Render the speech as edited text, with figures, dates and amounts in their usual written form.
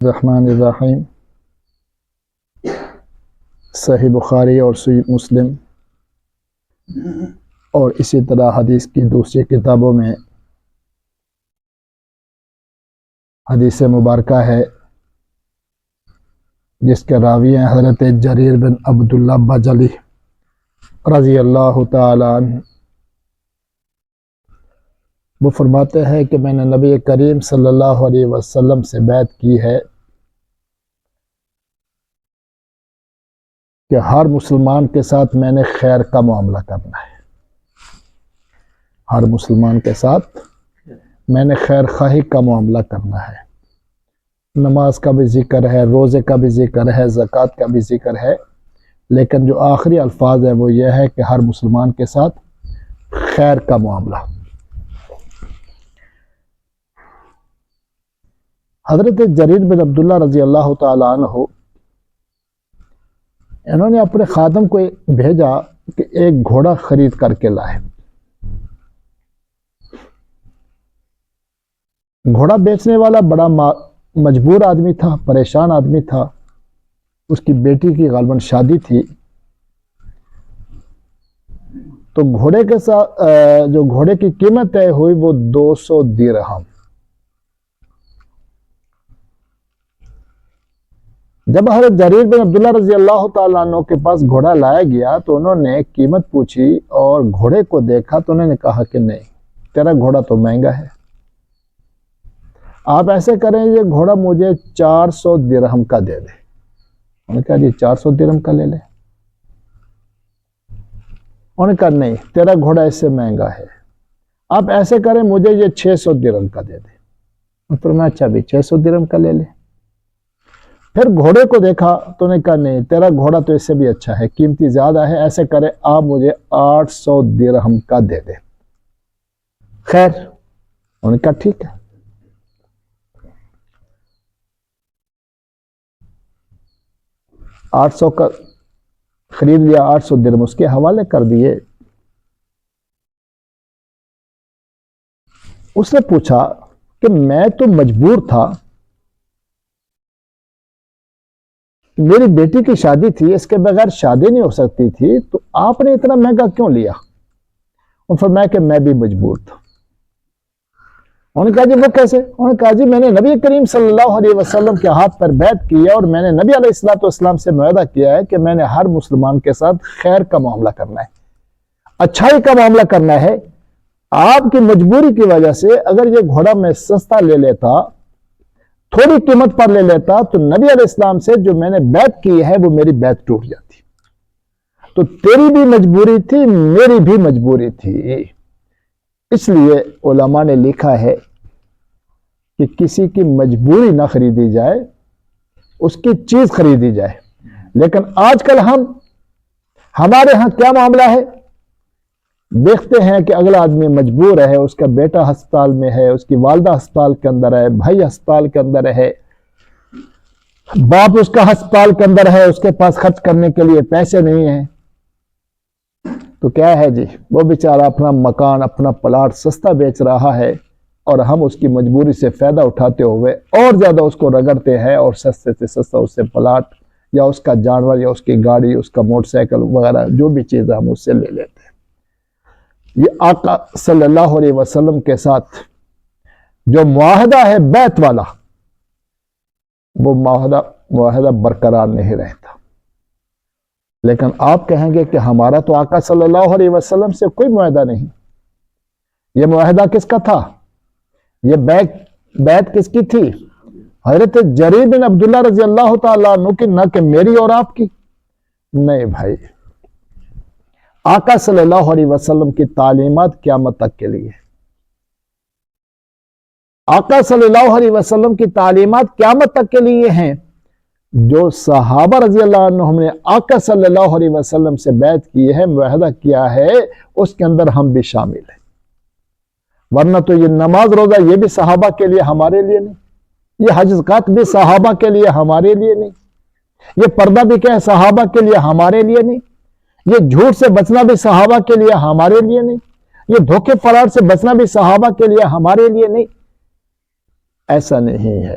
الرحمن الرحیم صحیح بخاری اور صحیح مسلم اور اسی طرح حدیث کی دوسری کتابوں میں حدیث مبارکہ ہے جس کے راوی ہیں حضرت جریر بن عبداللہ بجلی رضی اللہ تعالی عنہ۔ وہ فرماتے ہیں کہ میں نے نبی کریم صلی اللہ علیہ وسلم سے بیعت کی ہے کہ ہر مسلمان کے ساتھ میں نے خیر کا معاملہ کرنا ہے، ہر مسلمان کے ساتھ میں نے خیر خواہی کا معاملہ کرنا ہے۔ نماز کا بھی ذکر ہے، روزے کا بھی ذکر ہے، زکوٰۃ کا بھی ذکر ہے، لیکن جو آخری الفاظ ہے وہ یہ ہے کہ ہر مسلمان کے ساتھ خیر کا معاملہ۔ حضرت جریر بن عبداللہ رضی اللہ تعالی عنہ انہوں نے اپنے خادم کو بھیجا کہ ایک گھوڑا خرید کر کے لائے۔ گھوڑا بیچنے والا بڑا مجبور آدمی تھا، پریشان آدمی تھا، اس کی بیٹی کی غالباً شادی تھی، تو گھوڑے کے ساتھ جو گھوڑے کی قیمت طے ہوئی وہ 200 درہم۔ جب حضرت جریر بن عبداللہ رضی اللہ تعالیٰ عنہ کے پاس گھوڑا لایا گیا تو انہوں نے قیمت پوچھی اور گھوڑے کو دیکھا تو انہوں نے کہا کہ نہیں، تیرا گھوڑا تو مہنگا ہے، آپ ایسے کریں یہ گھوڑا مجھے 400 درہم کا دے دے۔ انہوں نے کہا جی 400 درہم کا لے لے۔ انہوں نے کہا نہیں، تیرا گھوڑا اس سے مہنگا ہے، آپ ایسے کریں مجھے یہ 600 درہم کا دے دے۔ پھر میں اچھا بھی 600 درہم کا لے لے۔ پھر گھوڑے کو دیکھا تو انہوں نے کہا نہیں، تیرا گھوڑا تو اس سے بھی اچھا ہے، قیمتی زیادہ ہے، ایسے کرے آپ مجھے 800 درہم کا دے دے۔ خیر، انہوں نے کہا ٹھیک ہے۔ 800 کا خرید لیا، 800 درہم اس کے حوالے کر دیے۔ اس نے پوچھا کہ میں تو مجبور تھا، میری بیٹی کی شادی تھی، اس کے بغیر شادی نہیں ہو سکتی تھی، تو آپ نے اتنا مہنگا کیوں لیا؟ اور فرمایا کہ میں بھی مجبور تھا۔ انہوں نے کہا جی وہ کیسے؟ انہوں نے کہا جی میں نے نبی کریم صلی اللہ علیہ وسلم کے ہاتھ پر بیعت کی ہے اور میں نے نبی علیہ السلام سے معاہدہ کیا ہے کہ میں نے ہر مسلمان کے ساتھ خیر کا معاملہ کرنا ہے، اچھائی کا معاملہ کرنا ہے۔ آپ کی مجبوری کی وجہ سے اگر یہ گھوڑا میں سستا لے لیتا، تھوڑی قیمت پر لے لیتا، تو نبی علیہ السلام سے جو میں نے بیعت کی ہے وہ میری بیعت ٹوٹ جاتی۔ تو تیری بھی مجبوری تھی، میری بھی مجبوری تھی۔ اس لیے علماء نے لکھا ہے کہ کسی کی مجبوری نہ خریدی جائے، اس کی چیز خریدی جائے۔ لیکن آج کل ہمارے ہاں کیا معاملہ ہے؟ دیکھتے ہیں کہ اگلا آدمی مجبور ہے، اس کا بیٹا ہسپتال میں ہے، اس کی والدہ ہسپتال کے اندر ہے، بھائی ہسپتال کے اندر ہے، باپ اس کا ہسپتال کے اندر ہے، اس کے پاس خرچ کرنے کے لیے پیسے نہیں ہیں، تو کیا ہے جی، وہ بیچارہ اپنا مکان، اپنا پلاٹ سستا بیچ رہا ہے اور ہم اس کی مجبوری سے فائدہ اٹھاتے ہوئے اور زیادہ اس کو رگڑتے ہیں اور سستے سے سستا اس سے پلاٹ یا اس کا جانور یا اس کی گاڑی، اس کا موٹر سائیکل وغیرہ جو بھی چیز ہم اس سے لے لیتے ہیں۔ یہ آقا صلی اللہ علیہ وسلم کے ساتھ جو معاہدہ ہے بیعت والا، وہ معاہدہ برقرار نہیں رہتا۔ لیکن آپ کہیں گے کہ ہمارا تو آقا صلی اللہ علیہ وسلم سے کوئی معاہدہ نہیں۔ یہ معاہدہ کس کا تھا؟ یہ بیعت کس کی تھی؟ حضرت جریر بن عبداللہ رضی اللہ تعالیٰ عنہ کی، نہ کہ میری اور آپ کی۔ نہیں بھائی، آقا صلی اللہ علیہ وسلم کی تعلیمات قیامت تک کے لیے، آقا صلی اللہ علیہ وسلم کی تعلیمات قیامت تک کے لیے ہیں۔ جو صحابہ رضی اللہ عنہم نے آقا صلی اللہ علیہ وسلم سے بیعت کی ہے، معاہدہ کیا ہے، اس کے اندر ہم بھی شامل ہیں۔ ورنہ تو یہ نماز روزہ یہ بھی صحابہ کے لیے، ہمارے لیے نہیں، یہ حج زکوٰۃ بھی صحابہ کے لیے، ہمارے لیے نہیں، یہ پردہ بھی کیا ہے صحابہ کے لیے، ہمارے لیے نہیں، یہ جھوٹ سے بچنا بھی صحابہ کے لیے، ہمارے لیے نہیں، یہ دھوکے فراڈ سے بچنا بھی صحابہ کے لیے، ہمارے لیے نہیں۔ ایسا نہیں ہے۔